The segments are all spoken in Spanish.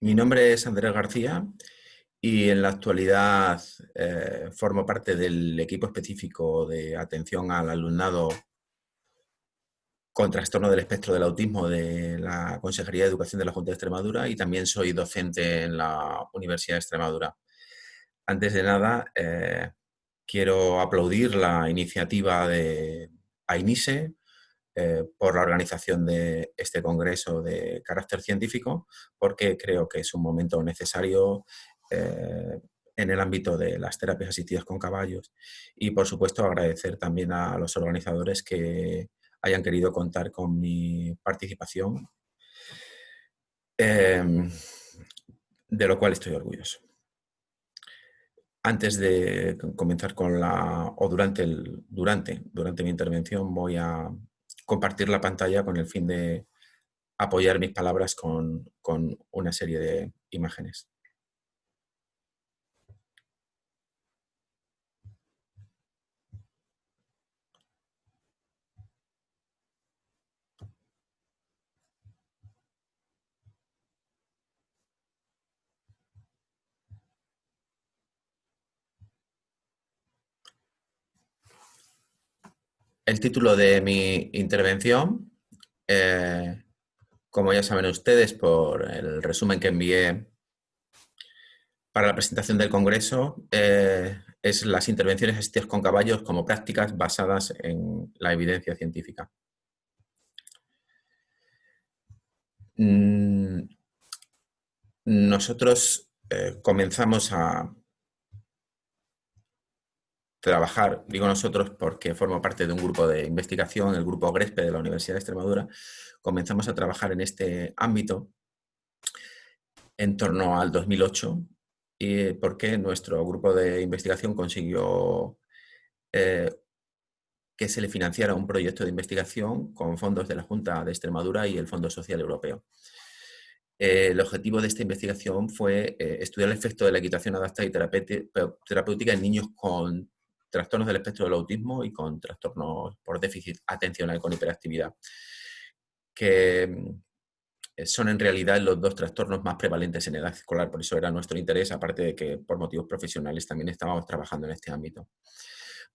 Mi nombre es Andrés García y en la actualidad formo parte del equipo específico de atención al alumnado con trastorno del espectro del autismo de la Consejería de Educación de la Junta de Extremadura y también soy docente en la Universidad de Extremadura. Antes de nada, quiero aplaudir la iniciativa de AINISE por la organización de este congreso de carácter científico, porque creo que es un momento necesario en el ámbito de las terapias asistidas con caballos. Y, por supuesto, agradecer también a los organizadores que hayan querido contar con mi participación, de lo cual estoy orgulloso. Antes de comenzar con durante mi intervención voy a compartir la pantalla con el fin de apoyar mis palabras con una serie de imágenes. El título de mi intervención, como ya saben ustedes por el resumen que envié para la presentación del Congreso, es las intervenciones asistidas con caballos como prácticas basadas en la evidencia científica. Nosotros comenzamos a trabajar, digo nosotros porque formo parte de un grupo de investigación, el grupo GRESPE de la Universidad de Extremadura, comenzamos a trabajar en este ámbito en torno al 2008, y porque nuestro grupo de investigación consiguió que se le financiara un proyecto de investigación con fondos de la Junta de Extremadura y el Fondo Social Europeo. El objetivo de esta investigación fue estudiar el efecto de la equitación adaptada y terapéutica en niños con trastornos del espectro del autismo y con trastornos por déficit atencional con hiperactividad, que son en realidad los dos trastornos más prevalentes en edad escolar. Por eso era nuestro interés, aparte de que por motivos profesionales también estábamos trabajando en este ámbito.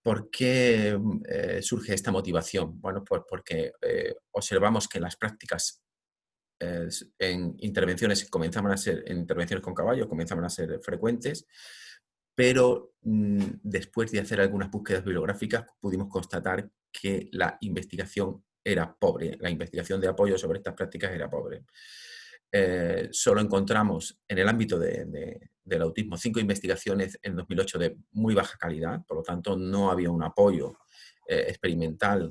¿Por qué surge esta motivación? Bueno, pues porque observamos que las prácticas en intervenciones en intervenciones con caballos comenzaban a ser frecuentes, pero después de hacer algunas búsquedas bibliográficas pudimos constatar que la investigación era pobre, la investigación de apoyo sobre estas prácticas era pobre. Solo encontramos en el ámbito del autismo 5 investigaciones en 2008 de muy baja calidad, por lo tanto no había un apoyo experimental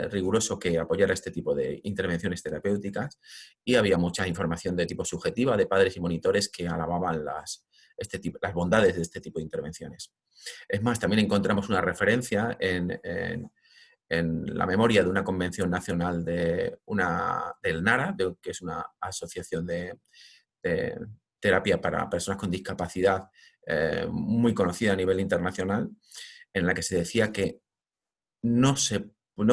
riguroso que apoyara este tipo de intervenciones terapéuticas, y había mucha información de tipo subjetiva de padres y monitores que alababan las bondades de este tipo de intervenciones. Es más, también encontramos una referencia en la memoria de una convención nacional del NARA, que es una asociación de terapia para personas con discapacidad muy conocida a nivel internacional, en la que se decía que no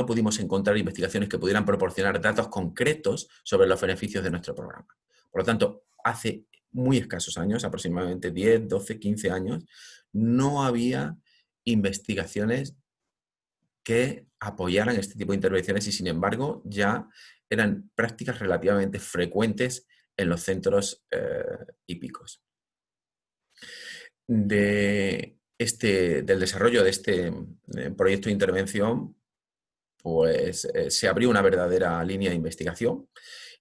pudimos encontrar investigaciones que pudieran proporcionar datos concretos sobre los beneficios de nuestro programa. Por lo tanto, hace muy escasos años, aproximadamente 10, 12, 15 años, no había investigaciones que apoyaran este tipo de intervenciones y, sin embargo, ya eran prácticas relativamente frecuentes en los centros hípicos. Del desarrollo de este proyecto de intervención, pues se abrió una verdadera línea de investigación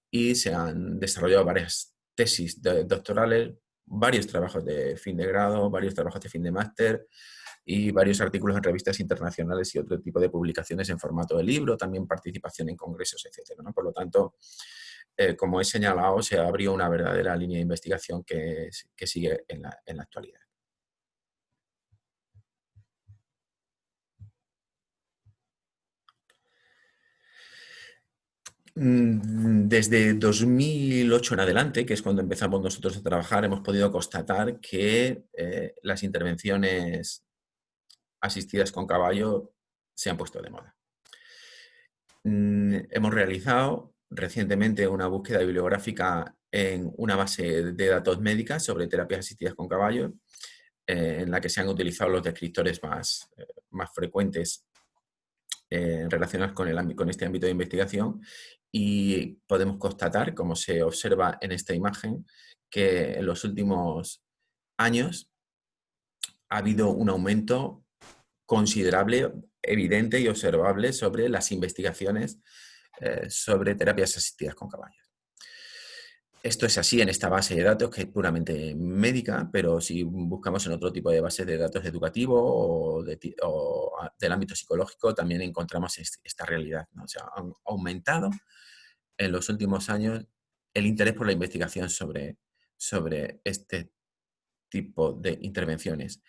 y se han desarrollado varias tesis doctorales, varios trabajos de fin de grado, varios trabajos de fin de máster y varios artículos en revistas internacionales y otro tipo de publicaciones en formato de libro, también participación en congresos, etcétera, ¿no? Por lo tanto, como he señalado, se abrió una verdadera línea de investigación que sigue en la actualidad. Desde 2008 en adelante, que es cuando empezamos nosotros a trabajar, hemos podido constatar que las intervenciones asistidas con caballo se han puesto de moda. Hemos realizado recientemente una búsqueda bibliográfica en una base de datos médicas sobre terapias asistidas con caballos, en la que se han utilizado los descriptores más frecuentes relacionados con este ámbito de investigación, y podemos constatar, como se observa en esta imagen, que en los últimos años ha habido un aumento considerable, evidente y observable sobre las investigaciones sobre terapias asistidas con caballos. Esto es así en esta base de datos, que es puramente médica, pero si buscamos en otro tipo de bases de datos educativo o del ámbito psicológico, también encontramos esta realidad, ¿no? O sea, han aumentado en los últimos años el interés por la investigación sobre este tipo de intervenciones.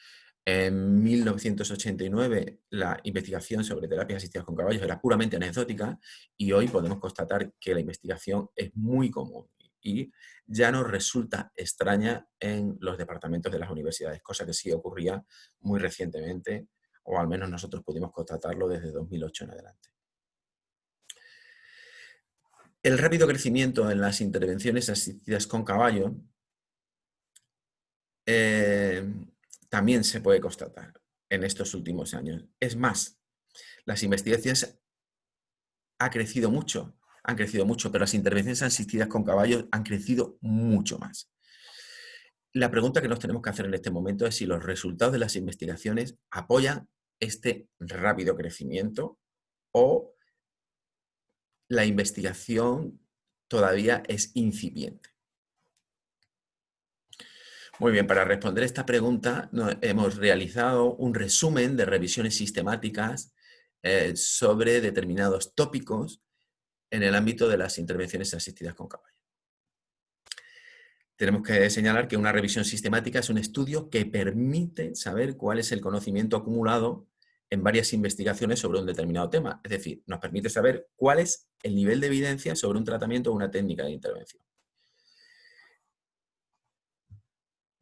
En 1989 la investigación sobre terapias asistidas con caballos era puramente anecdótica, y hoy podemos constatar que la investigación es muy común y ya nos resulta extraña en los departamentos de las universidades, cosa que sí ocurría muy recientemente, o al menos nosotros pudimos constatarlo desde 2008 en adelante. El rápido crecimiento en las intervenciones asistidas con caballo también se puede constatar en estos últimos años. Es más, las investigaciones han crecido mucho, pero las intervenciones asistidas con caballos han crecido mucho más. La pregunta que nos tenemos que hacer en este momento es si los resultados de las investigaciones apoyan este rápido crecimiento, o la investigación todavía es incipiente. Muy bien, para responder esta pregunta hemos realizado un resumen de revisiones sistemáticas sobre determinados tópicos en el ámbito de las intervenciones asistidas con caballo. Tenemos que señalar que una revisión sistemática es un estudio que permite saber cuál es el conocimiento acumulado en varias investigaciones sobre un determinado tema. Es decir, nos permite saber cuál es el nivel de evidencia sobre un tratamiento o una técnica de intervención.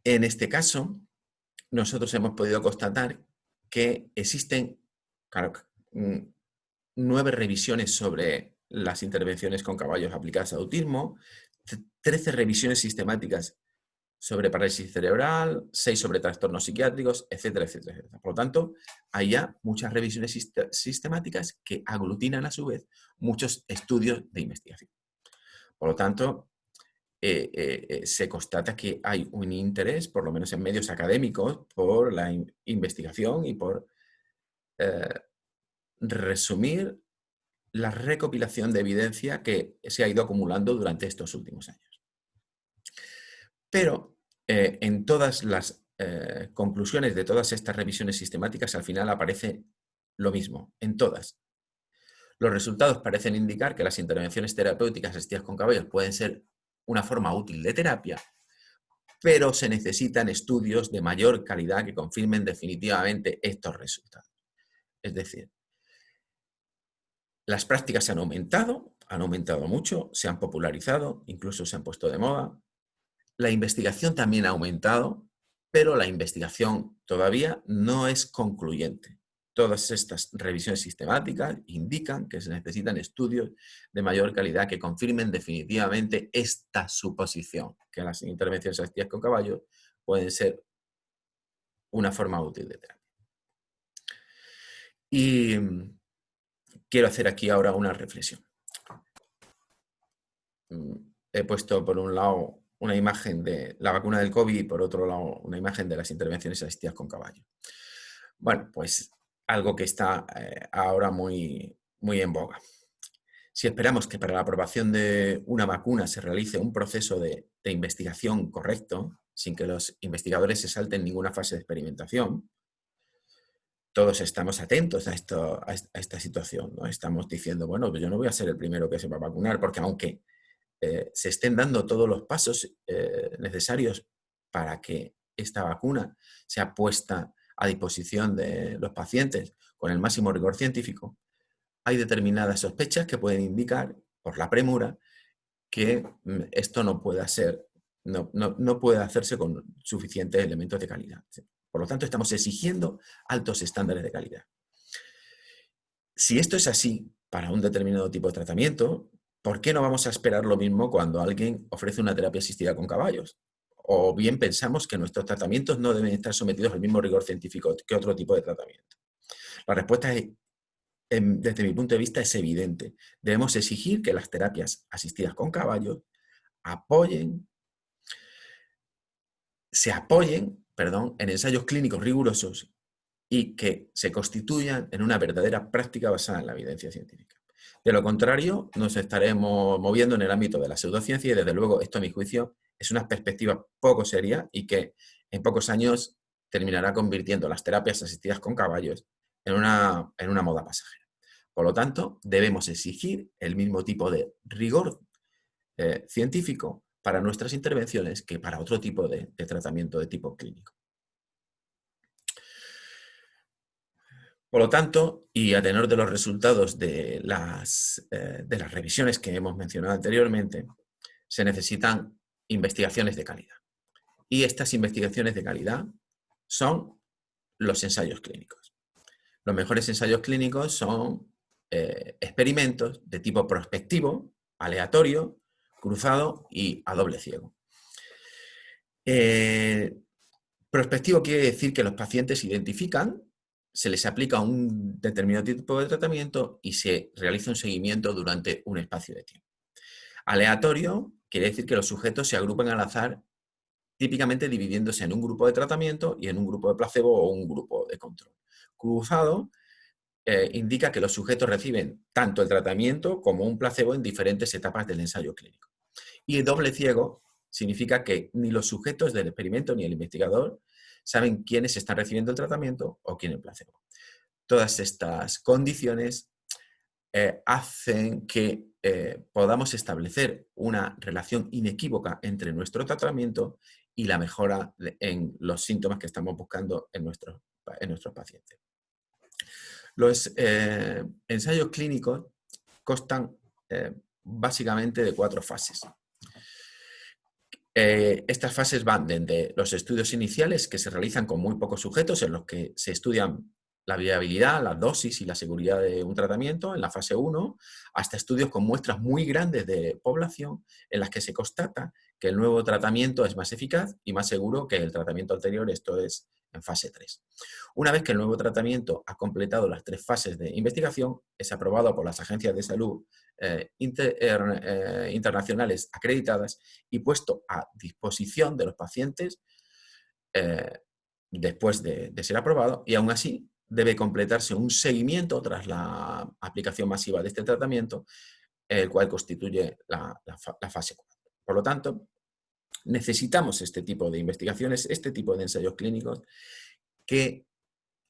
En este caso, nosotros hemos podido constatar que existen 9 revisiones sobre las intervenciones con caballos aplicadas a autismo, 13 revisiones sistemáticas sobre parálisis cerebral, 6 sobre trastornos psiquiátricos, etcétera, etcétera, etcétera. Por lo tanto, hay ya muchas revisiones sistemáticas que aglutinan a su vez muchos estudios de investigación. Por lo tanto, se constata que hay un interés, por lo menos en medios académicos, por la investigación y por resumir la recopilación de evidencia que se ha ido acumulando durante estos últimos años. Pero en todas las conclusiones de todas estas revisiones sistemáticas, al final aparece lo mismo, en todas. Los resultados parecen indicar que las intervenciones terapéuticas asistidas con caballos pueden ser una forma útil de terapia, pero se necesitan estudios de mayor calidad que confirmen definitivamente estos resultados. Es decir, las prácticas han aumentado mucho, se han popularizado, incluso se han puesto de moda. La investigación también ha aumentado, pero la investigación todavía no es concluyente. Todas estas revisiones sistemáticas indican que se necesitan estudios de mayor calidad que confirmen definitivamente esta suposición, que las intervenciones asistidas con caballos pueden ser una forma útil de terapia. Y quiero hacer aquí ahora una reflexión. He puesto por un lado una imagen de la vacuna del COVID y por otro lado una imagen de las intervenciones asistidas con caballo. Bueno, pues algo que está ahora muy en boga. Si esperamos que para la aprobación de una vacuna se realice un proceso de investigación correcto, sin que los investigadores se salten ninguna fase de experimentación, todos estamos atentos a esta situación, ¿no? Estamos diciendo, bueno, pues yo no voy a ser el primero que se va a vacunar, porque aunque se estén dando todos los pasos necesarios para que esta vacuna sea puesta a disposición de los pacientes con el máximo rigor científico, hay determinadas sospechas que pueden indicar, por la premura, que esto no puede hacerse con suficientes elementos de calidad. Por lo tanto, estamos exigiendo altos estándares de calidad. Si esto es así para un determinado tipo de tratamiento, ¿por qué no vamos a esperar lo mismo cuando alguien ofrece una terapia asistida con caballos? O bien pensamos que nuestros tratamientos no deben estar sometidos al mismo rigor científico que otro tipo de tratamiento. La respuesta es, desde mi punto de vista, es evidente. Debemos exigir que las terapias asistidas con caballos se apoyen, en ensayos clínicos rigurosos y que se constituyan en una verdadera práctica basada en la evidencia científica. De lo contrario, nos estaremos moviendo en el ámbito de la pseudociencia y, desde luego, esto, a mi juicio, es una perspectiva poco seria y que en pocos años terminará convirtiendo las terapias asistidas con caballos en una moda pasajera. Por lo tanto, debemos exigir el mismo tipo de rigor científico para nuestras intervenciones que para otro tipo de tratamiento de tipo clínico. Por lo tanto, y a tenor de los resultados de las revisiones que hemos mencionado anteriormente, se necesitan investigaciones de calidad. Y estas investigaciones de calidad son los ensayos clínicos. Los mejores ensayos clínicos son experimentos de tipo prospectivo, aleatorio, cruzado y a doble ciego. Prospectivo quiere decir que los pacientes se identifican, se les aplica un determinado tipo de tratamiento y se realiza un seguimiento durante un espacio de tiempo. Aleatorio quiere decir que los sujetos se agrupan al azar, típicamente dividiéndose en un grupo de tratamiento y en un grupo de placebo o un grupo de control. Cruzado indica que los sujetos reciben tanto el tratamiento como un placebo en diferentes etapas del ensayo clínico. Y doble ciego significa que ni los sujetos del experimento ni el investigador saben quiénes están recibiendo el tratamiento o quién el placebo. Todas estas condiciones hacen que podamos establecer una relación inequívoca entre nuestro tratamiento y la mejora en los síntomas que estamos buscando en nuestros pacientes. Los ensayos clínicos constan básicamente de 4 fases. Estas fases van desde los estudios iniciales, que se realizan con muy pocos sujetos, en los que se estudian la viabilidad, la dosis y la seguridad de un tratamiento en la fase 1, hasta estudios con muestras muy grandes de población, en las que se constata que el nuevo tratamiento es más eficaz y más seguro que el tratamiento anterior, esto es en fase 3. Una vez que el nuevo tratamiento ha completado las 3 fases de investigación, es aprobado por las agencias de salud internacionales acreditadas y puesto a disposición de los pacientes después de ser aprobado, y aún así debe completarse un seguimiento tras la aplicación masiva de este tratamiento, el cual constituye la fase 4. Por lo tanto, necesitamos este tipo de investigaciones, este tipo de ensayos clínicos que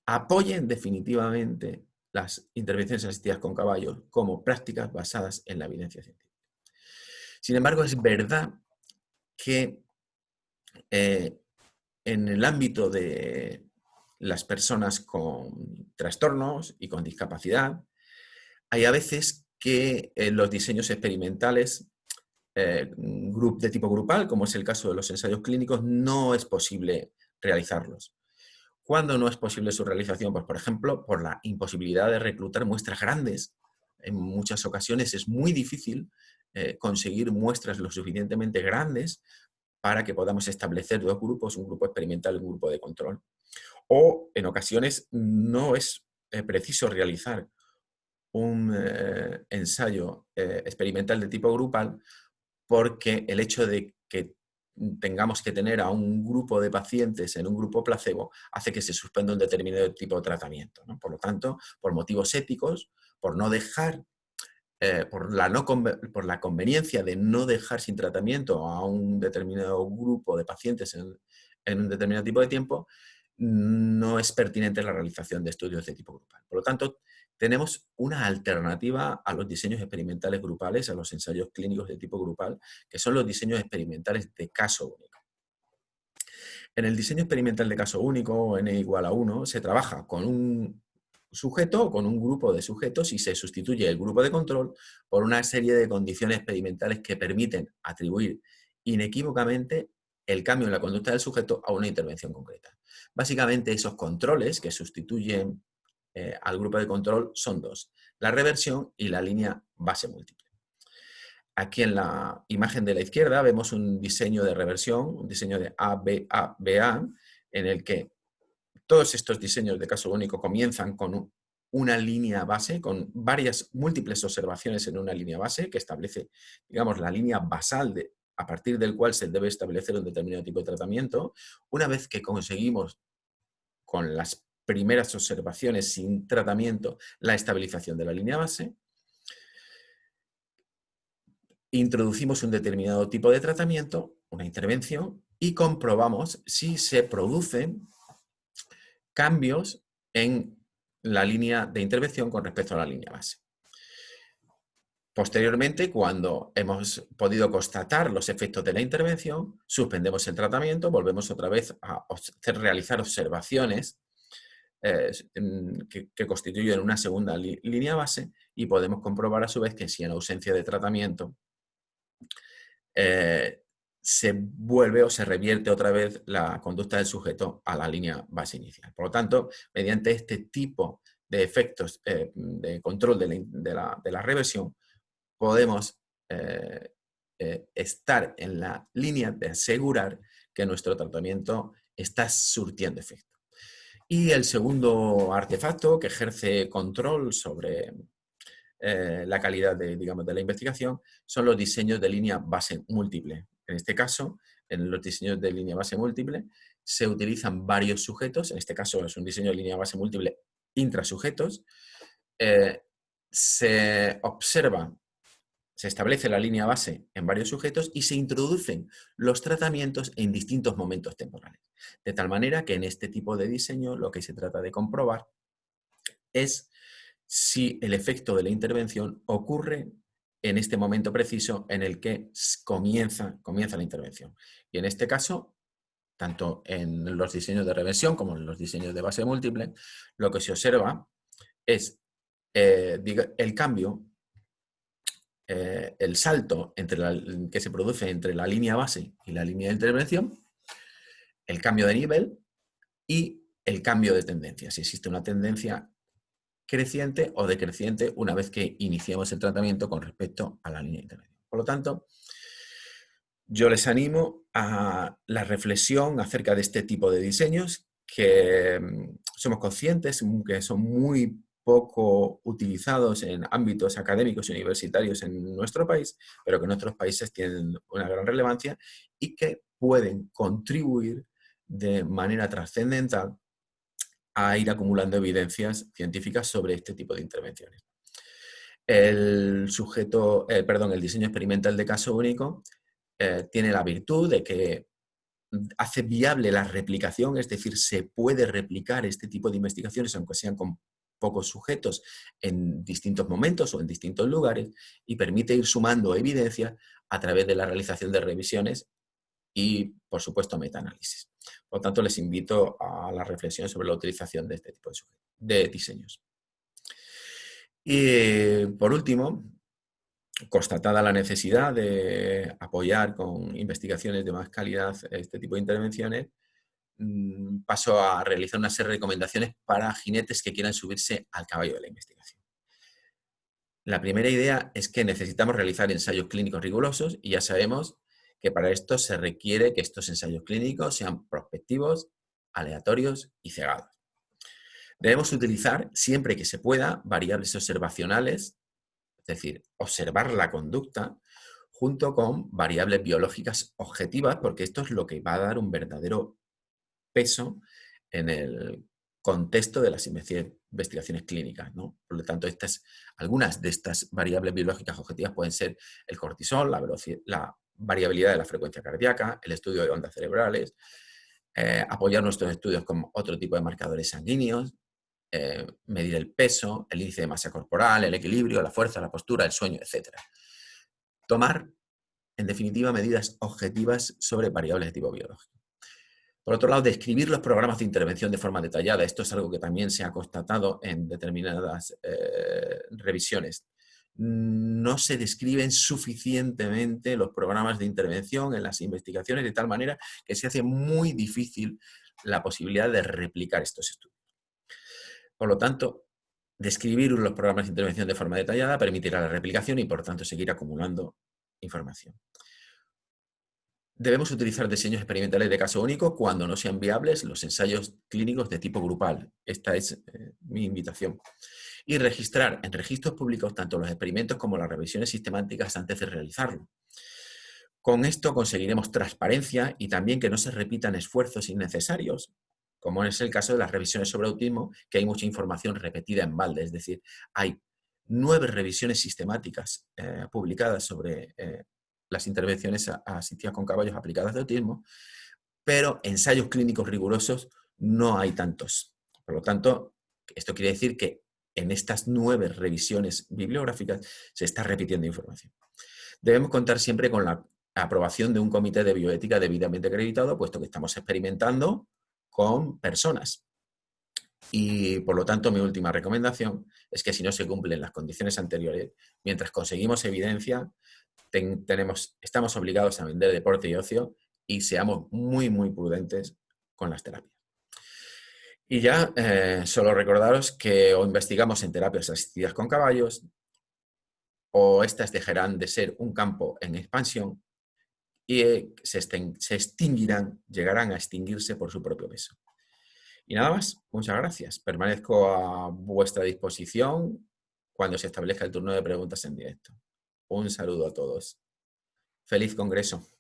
apoyen definitivamente las intervenciones asistidas con caballos como prácticas basadas en la evidencia científica. Sin embargo, es verdad que en el ámbito de las personas con trastornos y con discapacidad, hay a veces que los diseños experimentales de tipo grupal, como es el caso de los ensayos clínicos, no es posible realizarlos. ¿Cuándo no es posible su realización? Pues, por ejemplo, por la imposibilidad de reclutar muestras grandes. En muchas ocasiones es muy difícil conseguir muestras lo suficientemente grandes para que podamos establecer 2 grupos, un grupo experimental y un grupo de control. O en ocasiones no es preciso realizar un ensayo experimental de tipo grupal, porque el hecho de que tengamos que tener a un grupo de pacientes en un grupo placebo hace que se suspenda un determinado tipo de tratamiento, ¿no? Por lo tanto, por motivos éticos, por no dejar, por la conveniencia de no dejar sin tratamiento a un determinado grupo de pacientes en un determinado tipo de tiempo, no es pertinente la realización de estudios de tipo grupal. Por lo tanto, tenemos una alternativa a los diseños experimentales grupales, a los ensayos clínicos de tipo grupal, que son los diseños experimentales de caso único. En el diseño experimental de caso único, n igual a 1, se trabaja con un sujeto o con un grupo de sujetos y se sustituye el grupo de control por una serie de condiciones experimentales que permiten atribuir inequívocamente el cambio en la conducta del sujeto a una intervención concreta. Básicamente, esos controles que sustituyen al grupo de control son 2, la reversión y la línea base múltiple. Aquí en la imagen de la izquierda vemos un diseño de reversión, un diseño de ABA, en el que todos estos diseños de caso único comienzan con una línea base, con múltiples observaciones en una línea base que establece, digamos, la línea basal a partir del cual se debe establecer un determinado tipo de tratamiento. Una vez que conseguimos con las primeras observaciones sin tratamiento la estabilización de la línea base, introducimos un determinado tipo de tratamiento, una intervención, y comprobamos si se producen cambios en la línea de intervención con respecto a la línea base. Posteriormente, cuando hemos podido constatar los efectos de la intervención, suspendemos el tratamiento, volvemos otra vez a realizar observaciones que constituyen una segunda línea base y podemos comprobar a su vez que si en ausencia de tratamiento se vuelve o se revierte otra vez la conducta del sujeto a la línea base inicial. Por lo tanto, mediante este tipo de efectos de control de la reversión, podemos estar en la línea de asegurar que nuestro tratamiento está surtiendo efecto. Y el segundo artefacto que ejerce control sobre la calidad digamos, de la investigación son los diseños de línea base múltiple. En este caso, en los diseños de línea base múltiple se utilizan varios sujetos, en este caso es un diseño de línea base múltiple intrasujetos, se observa, se establece la línea base en varios sujetos y se introducen los tratamientos en distintos momentos temporales. De tal manera que en este tipo de diseño lo que se trata de comprobar es si el efecto de la intervención ocurre en este momento preciso en el que comienza la intervención. Y en este caso, tanto en los diseños de reversión como en los diseños de base múltiple, lo que se observa es el cambio, el salto que se produce entre la línea base y la línea de intervención, el cambio de nivel y el cambio de tendencia. Si existe una tendencia creciente o decreciente una vez que iniciamos el tratamiento con respecto a la línea de intervención. Por lo tanto, yo les animo a la reflexión acerca de este tipo de diseños que somos conscientes que son muy poco utilizados en ámbitos académicos y universitarios en nuestro país, pero que en otros países tienen una gran relevancia y que pueden contribuir de manera trascendental a ir acumulando evidencias científicas sobre este tipo de intervenciones. El diseño experimental de caso único tiene la virtud de que hace viable la replicación, es decir, se puede replicar este tipo de investigaciones, aunque sean con pocos sujetos, en distintos momentos o en distintos lugares, y permite ir sumando evidencia a través de la realización de revisiones y, por supuesto, metaanálisis. Por lo tanto, les invito a la reflexión sobre la utilización de este tipo de diseños. Y, por último, constatada la necesidad de apoyar con investigaciones de más calidad este tipo de intervenciones, paso a realizar una serie de recomendaciones para jinetes que quieran subirse al caballo de la investigación. La primera idea es que necesitamos realizar ensayos clínicos rigurosos y ya sabemos que para esto se requiere que estos ensayos clínicos sean prospectivos, aleatorios y cegados. Debemos utilizar, siempre que se pueda, variables observacionales, es decir, observar la conducta, junto con variables biológicas objetivas, porque esto es lo que va a dar un verdadero peso en el contexto de las investigaciones clínicas, ¿no? Por lo tanto, algunas de estas variables biológicas objetivas pueden ser el cortisol, la variabilidad de la frecuencia cardíaca, el estudio de ondas cerebrales, apoyar nuestros estudios con otro tipo de marcadores sanguíneos, medir el peso, el índice de masa corporal, el equilibrio, la fuerza, la postura, el sueño, etc. Tomar, en definitiva, medidas objetivas sobre variables de tipo biológico. Por otro lado, describir los programas de intervención de forma detallada. Esto es algo que también se ha constatado en determinadas revisiones. No se describen suficientemente los programas de intervención en las investigaciones de tal manera que se hace muy difícil la posibilidad de replicar estos estudios. Por lo tanto, describir los programas de intervención de forma detallada permitirá la replicación y, por tanto, seguir acumulando información. Debemos utilizar diseños experimentales de caso único cuando no sean viables los ensayos clínicos de tipo grupal. Esta es mi invitación. Y registrar en registros públicos tanto los experimentos como las revisiones sistemáticas antes de realizarlo. Con esto conseguiremos transparencia y también que no se repitan esfuerzos innecesarios, como es el caso de las revisiones sobre autismo, que hay mucha información repetida en balde. Es decir, hay 9 revisiones sistemáticas publicadas sobre las intervenciones asistidas con caballos aplicadas de autismo, pero ensayos clínicos rigurosos no hay tantos. Por lo tanto, esto quiere decir que en estas 9 revisiones bibliográficas se está repitiendo información. Debemos contar siempre con la aprobación de un comité de bioética debidamente acreditado, puesto que estamos experimentando con personas. Y, por lo tanto, mi última recomendación es que si no se cumplen las condiciones anteriores, mientras conseguimos evidencia, estamos obligados a vender deporte y ocio y seamos muy, muy prudentes con las terapias. Y ya, solo recordaros que o investigamos en terapias asistidas con caballos, o estas dejarán de ser un campo en expansión y se extinguirán, llegarán a extinguirse por su propio peso. Y nada más, muchas gracias. Permanezco a vuestra disposición cuando se establezca el turno de preguntas en directo. Un saludo a todos. Feliz congreso.